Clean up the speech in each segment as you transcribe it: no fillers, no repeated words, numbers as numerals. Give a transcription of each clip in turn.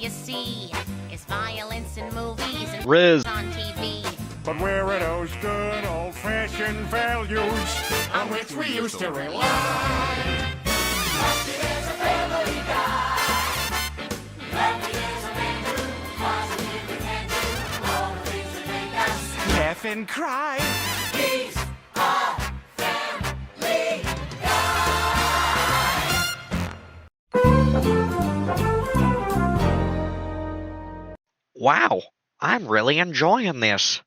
you see is violence in movies and Riz. on TV. But where are those good old-fashioned values on which we used to rely? Laugh and cry. Wow, I'm really enjoying this.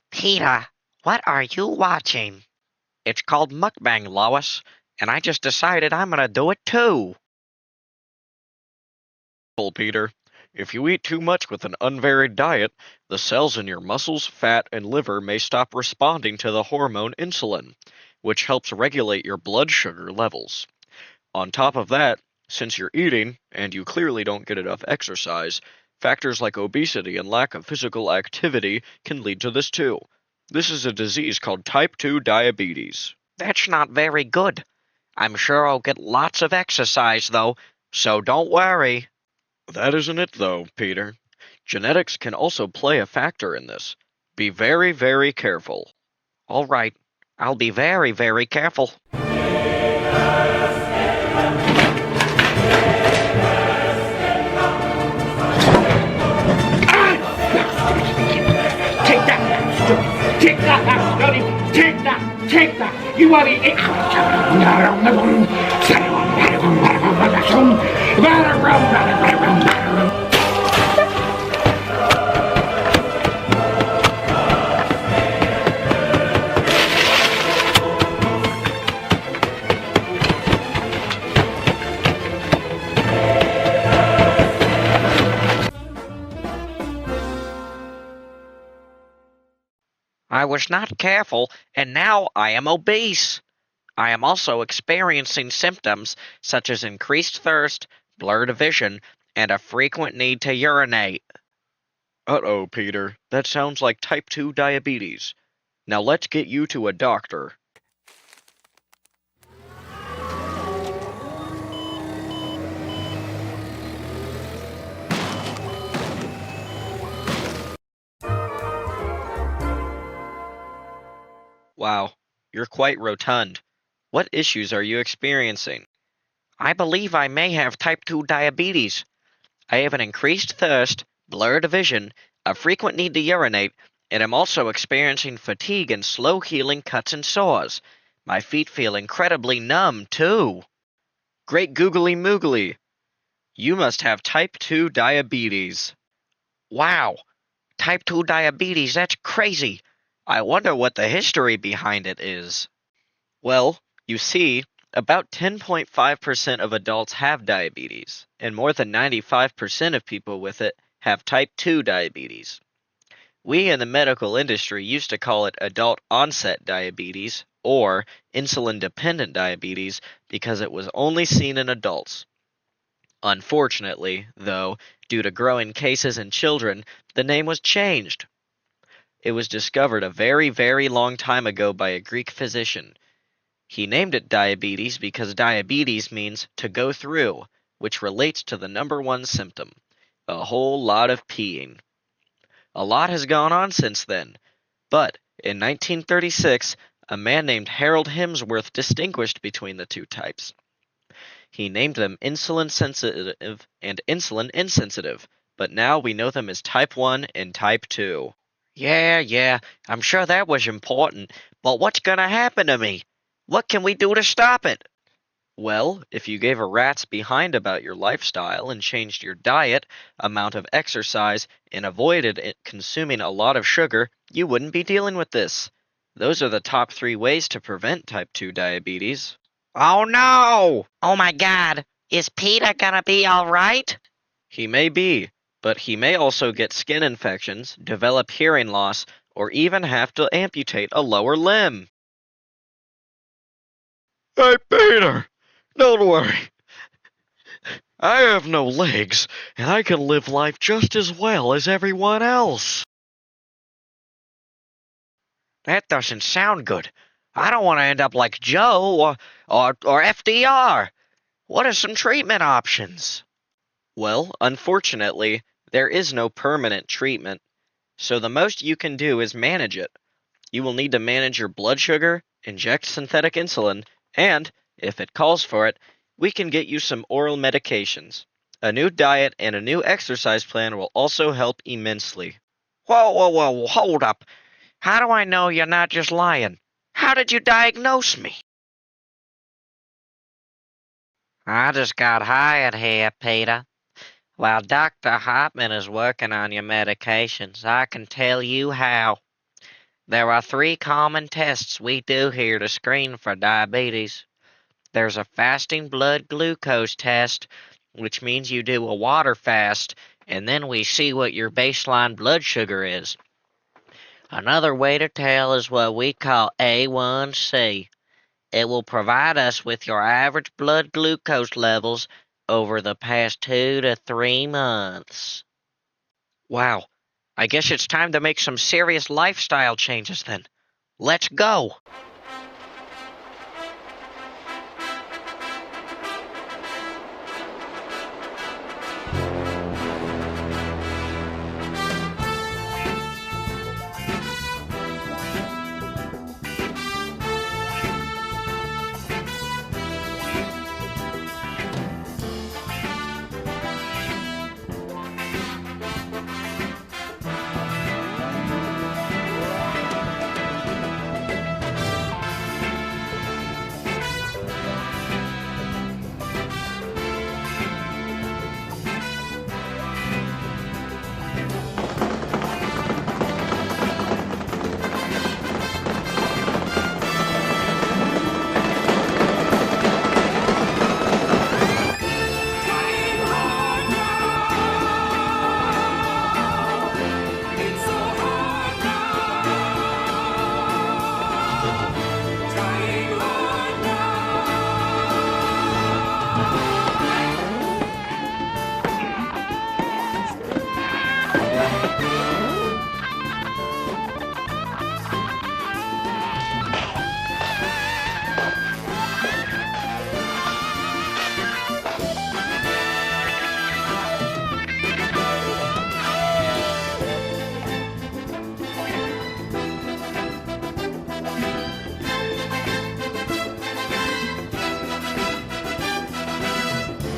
Peter, what are you watching? It's called mukbang, Lois, and I just decided I'm gonna do it too. Well, Peter, if you eat too much with an unvaried diet, the cells in your muscles, fat, and liver may stop responding to the hormone insulin, which helps regulate your blood sugar levels. On top of that, since you're eating, and you clearly don't get enough exercise, factors like obesity and lack of physical activity can lead to this too. This is a disease called type 2 diabetes. That's not very good. I'm sure I'll get lots of exercise, though, so don't worry. That isn't it, though, Peter. Genetics can also play a factor in this. Be very, very careful. All right, I'll be very, very careful. Take that, take that, Scotty! Take that! You want me? I was not careful, and now I am obese. I am also experiencing symptoms such as increased thirst, blurred vision, and a frequent need to urinate. Uh-oh, Peter. That sounds like type 2 diabetes. Now let's get you to a doctor. Wow, you're quite rotund. What issues are you experiencing? I believe I may have type 2 diabetes. I have an increased thirst, blurred vision, a frequent need to urinate, and am also experiencing fatigue and slow healing cuts and sores. My feet feel incredibly numb, too. Great googly moogly. You must have type 2 diabetes. Wow, type 2 diabetes, that's crazy. I wonder what the history behind it is. Well, you see, about 10.5% of adults have diabetes, and more than 95% of people with it have type 2 diabetes. We in the medical industry used to call it adult onset diabetes or insulin dependent diabetes because it was only seen in adults. Unfortunately, though, due to growing cases in children, the name was changed. It was discovered a very, very long time ago by a Greek physician. He named it diabetes because diabetes means to go through, which relates to the number one symptom, a whole lot of peeing. A lot has gone on since then, but in 1936, a man named Harold Hemsworth distinguished between the two types. He named them insulin sensitive and insulin insensitive, but now we know them as type 1 and type 2. Yeah, I'm sure that was important, but what's gonna happen to me? What can we do to stop it? Well, if you gave a rat's behind about your lifestyle and changed your diet, amount of exercise, and avoided consuming a lot of sugar, you wouldn't be dealing with this. Those are the top 3 ways to prevent type 2 diabetes. Oh no! Oh my god, is Peter gonna be alright? He may be, but he may also get skin infections, develop hearing loss, or even have to amputate a lower limb. Hey, Peter! Don't worry. I have no legs, and I can live life just as well as everyone else. That doesn't sound good. I don't want to end up like Joe or FDR. What are some treatment options? Well, unfortunately, there is no permanent treatment, so the most you can do is manage it. You will need to manage your blood sugar, inject synthetic insulin, and, if it calls for it, we can get you some oral medications. A new diet and a new exercise plan will also help immensely. Whoa, hold up. How do I know you're not just lying? How did you diagnose me? I just got hired here, Peter. While Dr. Hopman is working on your medications, I can tell you how. There are 3 common tests we do here to screen for diabetes. There's a fasting blood glucose test, which means you do a water fast, and then we see what your baseline blood sugar is. Another way to tell is what we call A1C. It will provide us with your average blood glucose levels over the past 2 to 3 months. Wow, I guess it's time to make some serious lifestyle changes then. Let's go!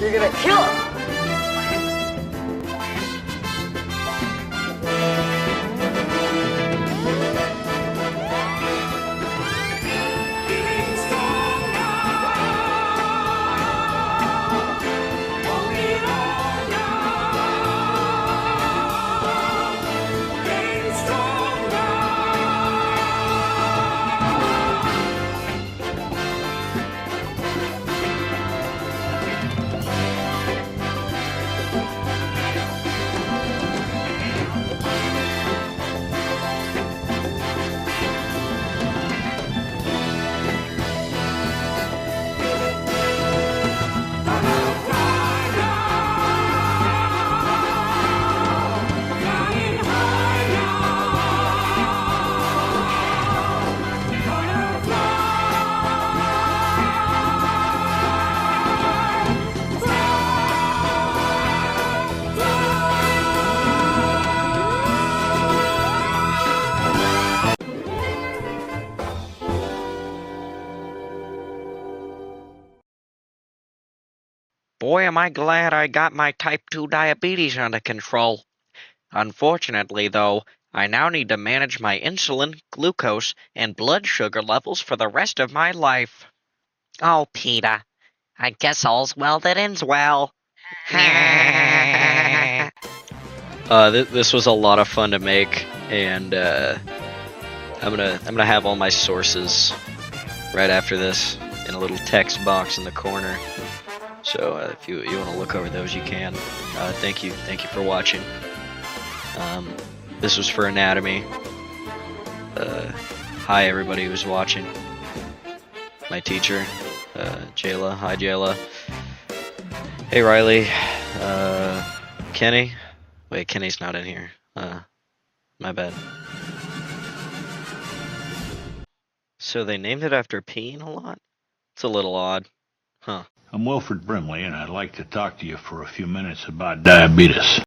You're gonna kill him! Boy, am I glad I got my type 2 diabetes under control. Unfortunately, though, I now need to manage my insulin, glucose, and blood sugar levels for the rest of my life. Oh, Peter, I guess all's well that ends well. This was a lot of fun to make, and I'm gonna have all my sources right after this in a little text box in the corner. So if you want to look over those, you can. Thank you for watching. This was for anatomy. Hi everybody who's watching. My teacher, Jayla. Hi Jayla. Hey Riley. Kenny. Wait, Kenny's not in here. My bad. So they named it after peeing a lot? It's a little odd. Huh. I'm Wilfred Brimley, and I'd like to talk to you for a few minutes about diabetes.